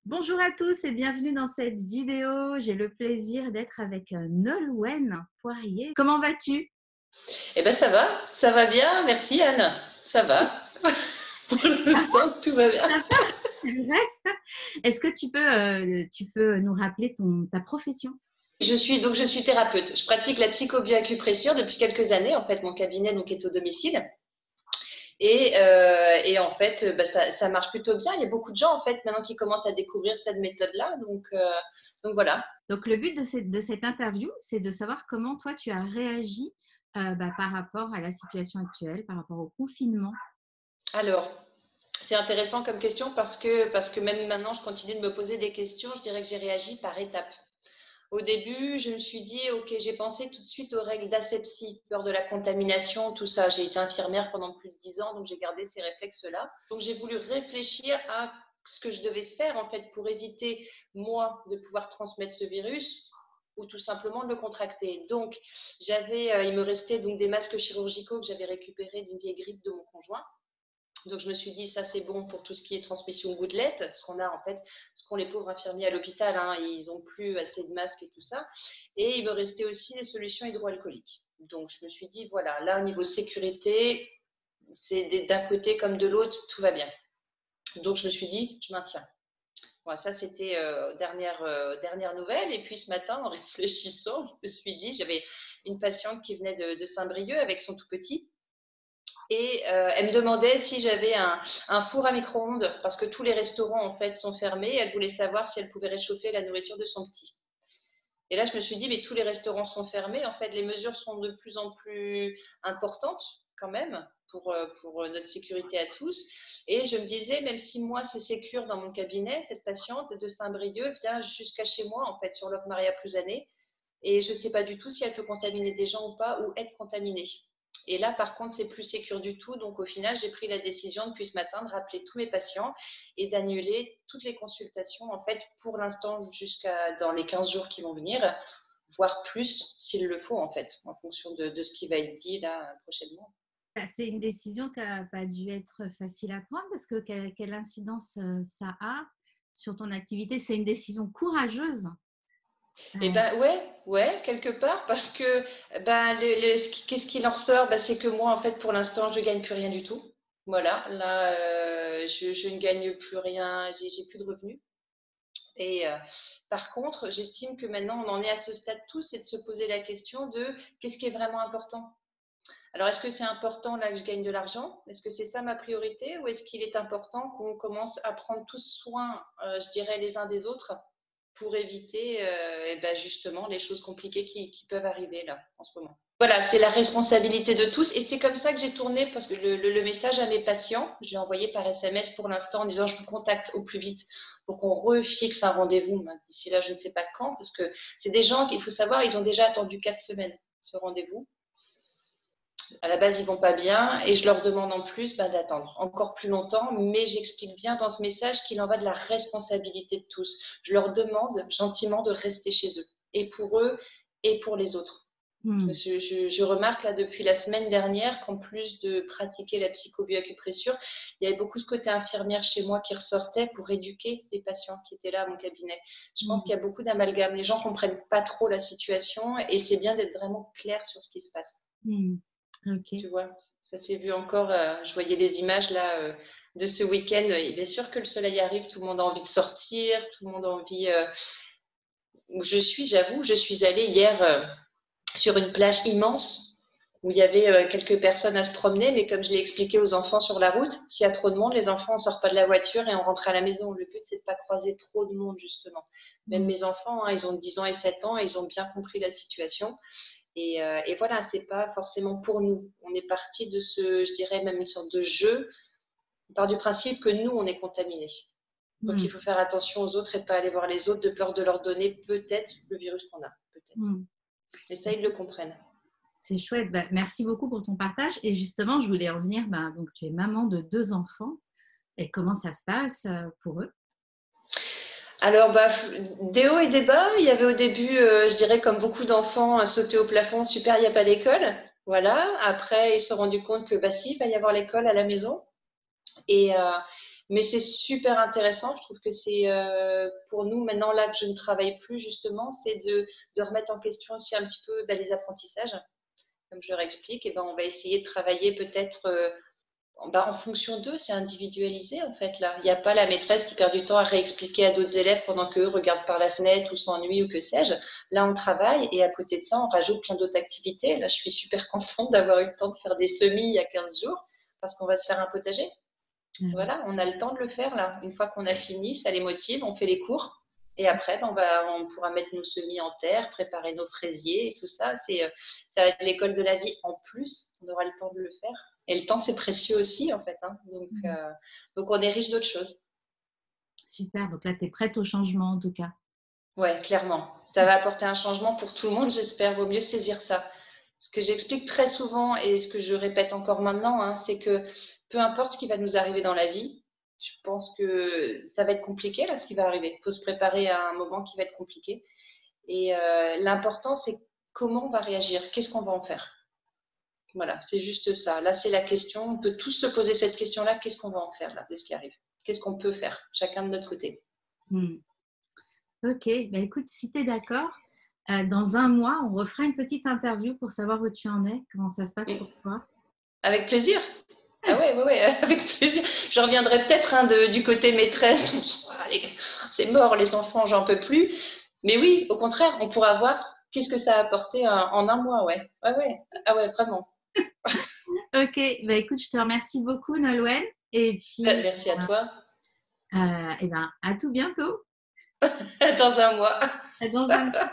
Bonjour à tous et bienvenue dans cette vidéo. J'ai le plaisir d'être avec Nolwenn Poirier. Comment vas-tu? Eh ben ça va bien, merci Anne, ça va. Pour l'instant, tout va bien. Ça va, c'est vrai. Est-ce que tu peux nous rappeler ta profession? Je suis thérapeute. Je pratique la psychobioacupressure depuis quelques années. En fait, mon cabinet donc est au domicile. Et en fait, ça marche plutôt bien. Il y a beaucoup de gens en fait maintenant qui commencent à découvrir cette méthode-là. Donc voilà. Donc le but de cette interview, c'est de savoir comment toi tu as réagi par rapport à la situation actuelle, par rapport au confinement. Alors, c'est intéressant comme question parce que même maintenant, je continue de me poser des questions. Je dirais que j'ai réagi par étapes. Au début, je me suis dit, OK, j'ai pensé tout de suite aux règles d'asepsie, peur de la contamination, tout ça. J'ai été infirmière pendant plus de 10 ans, donc j'ai gardé ces réflexes-là. Donc j'ai voulu réfléchir à ce que je devais faire en fait pour éviter, moi, de pouvoir transmettre ce virus ou tout simplement de le contracter. Donc il me restait donc des masques chirurgicaux que j'avais récupérés d'une vieille grippe de mon conjoint. Donc je me suis dit, ça c'est bon pour tout ce qui est transmission gouttelette, ce qu'on a en fait, ce qu'ont les pauvres infirmiers à l'hôpital, hein, ils n'ont plus assez de masques et tout ça. Et il me restait aussi des solutions hydroalcooliques. Donc je me suis dit, voilà, là au niveau sécurité, c'est d'un côté comme de l'autre, tout va bien. Donc je me suis dit, je maintiens. Voilà, ça c'était dernière nouvelle. Et puis ce matin, en réfléchissant, je me suis dit, j'avais une patiente qui venait de Saint-Brieuc avec son tout petit. Et elle me demandait si j'avais un four à micro-ondes parce que tous les restaurants en fait sont fermés. Elle voulait savoir si elle pouvait réchauffer la nourriture de son petit. Et là, je me suis dit, mais tous les restaurants sont fermés. En fait, les mesures sont de plus en plus importantes quand même pour notre sécurité à tous. Et je me disais, même si moi, c'est sécure dans mon cabinet, cette patiente de Saint-Brieuc vient jusqu'à chez moi, en fait, sur Locke Maria Plouzané. Et je ne sais pas du tout si elle peut contaminer des gens ou pas, ou être contaminée. Et là, par contre, c'est plus sécure du tout. Donc, au final, j'ai pris la décision depuis ce matin de rappeler tous mes patients et d'annuler toutes les consultations, en fait, pour l'instant, jusqu'à dans les 15 jours qui vont venir, voire plus s'il le faut, en fait, en fonction de ce qui va être dit là prochainement. C'est une décision qui n'a pas dû être facile à prendre parce que quelle incidence ça a sur ton activité? C'est une décision courageuse. Eh ben ouais, quelque part, parce que qu'est-ce qui en ressort? Ben, c'est que moi, en fait, pour l'instant, je gagne plus rien du tout. Voilà, là, je ne gagne plus rien, j'ai plus de revenus. Et par contre, j'estime que maintenant, on en est à ce stade tous, c'est de se poser la question de qu'est-ce qui est vraiment important. Alors, est-ce que c'est important là que je gagne de l'argent? Est-ce que c'est ça ma priorité? Ou est-ce qu'il est important qu'on commence à prendre tous soin, je dirais, les uns des autres pour éviter justement les choses compliquées qui peuvent arriver là en ce moment? Voilà, c'est la responsabilité de tous et c'est comme ça que j'ai tourné parce que le message à mes patients, je l'ai envoyé par SMS pour l'instant en disant je vous contacte au plus vite pour qu'on refixe un rendez-vous. D'ici là, je ne sais pas quand parce que c'est des gens qu'il faut savoir, ils ont déjà attendu 4 semaines ce rendez-vous. À la base, ils vont pas bien et je leur demande en plus d'attendre encore plus longtemps, mais j'explique bien dans ce message qu'il en va de la responsabilité de tous. Je leur demande gentiment de rester chez eux, et pour eux et pour les autres. Je remarque là depuis la semaine dernière qu'en plus de pratiquer la psychobioacupressure, il y avait beaucoup de côté infirmière chez moi qui ressortait pour éduquer les patients qui étaient là à mon cabinet. Je pense qu'il y a beaucoup d'amalgame. Les gens comprennent pas trop la situation et c'est bien d'être vraiment clair sur ce qui se passe. Okay. Tu vois, ça s'est vu encore. Je voyais des images là de ce week-end. Et bien sûr que le soleil arrive, tout le monde a envie de sortir, tout le monde a envie. J'avoue, je suis allée hier sur une plage immense où il y avait quelques personnes à se promener, mais comme je l'ai expliqué aux enfants sur la route, s'il y a trop de monde, les enfants ne sortent pas de la voiture et on rentre à la maison. Le but, c'est de ne pas croiser trop de monde, justement. Même mes enfants, hein, ils ont 10 ans et 7 ans et ils ont bien compris la situation. Et voilà, c'est pas forcément pour nous. On est parti de je dirais même une sorte de jeu. On part du principe que nous, on est contaminés. Donc il faut faire attention aux autres et pas aller voir les autres de peur de leur donner peut-être le virus qu'on a. Peut-être. Et ça, ils le comprennent. C'est chouette. Merci beaucoup pour ton partage. Et justement, je voulais revenir. Donc, tu es maman de 2 enfants. Et comment ça se passe pour eux? Alors, des hauts et des bas. Il y avait au début, je dirais, comme beaucoup d'enfants, sauter au plafond, super, il n'y a pas d'école. Voilà. Après, ils se sont rendus compte que, si, il va y avoir l'école à la maison. Et Mais c'est super intéressant. Je trouve que c'est pour nous, maintenant, là que je ne travaille plus, justement, c'est de remettre en question aussi un petit peu les apprentissages. Comme je leur explique, et ben, on va essayer de travailler peut-être en fonction d'eux, c'est individualisé en fait là. Il n'y a pas la maîtresse qui perd du temps à réexpliquer à d'autres élèves pendant qu'eux regardent par la fenêtre ou s'ennuient ou que sais-je. Là, on travaille et à côté de ça, on rajoute plein d'autres activités. Là, je suis super contente d'avoir eu le temps de faire des semis il y a 15 jours parce qu'on va se faire un potager. Voilà, on a le temps de le faire là. Une fois qu'on a fini, ça les motive, on fait les cours. Et après, on pourra mettre nos semis en terre, préparer nos fraisiers et tout ça. Ça va être l'école de la vie en plus. On aura le temps de le faire. Et le temps, c'est précieux aussi, en fait. Hein. Donc, on est riche d'autres choses. Super, donc là, tu es prête au changement en tout cas. Ouais, clairement. Ça va apporter un changement pour tout le monde, j'espère. Vaut mieux saisir ça. Ce que j'explique très souvent et ce que je répète encore maintenant, hein, c'est que peu importe ce qui va nous arriver dans la vie, je pense que ça va être compliqué, là, ce qui va arriver. Il faut se préparer à un moment qui va être compliqué. Et l'important, c'est comment on va réagir, qu'est-ce qu'on va en faire. Voilà, c'est juste ça. Là, c'est la question. On peut tous se poser cette question-là. Qu'est-ce qu'on va en faire là, de ce qui arrive? Qu'est-ce qu'on peut faire, chacun de notre côté? Ok, bah écoute, si tu es d'accord, dans un mois, on refera une petite interview pour savoir où tu en es, comment ça se passe pour toi. Avec plaisir. Ah ouais, avec plaisir. Je reviendrai peut-être du côté maîtresse. Allez, c'est mort, les enfants, j'en peux plus. Mais oui, au contraire, on pourra voir qu'est-ce que ça a apporté en un mois, ouais. Ah ouais, vraiment. Ok, bah écoute, je te remercie beaucoup, Nolwenn. Et puis, merci à toi. Et ben, à tout bientôt. Dans un mois. Dans un mois.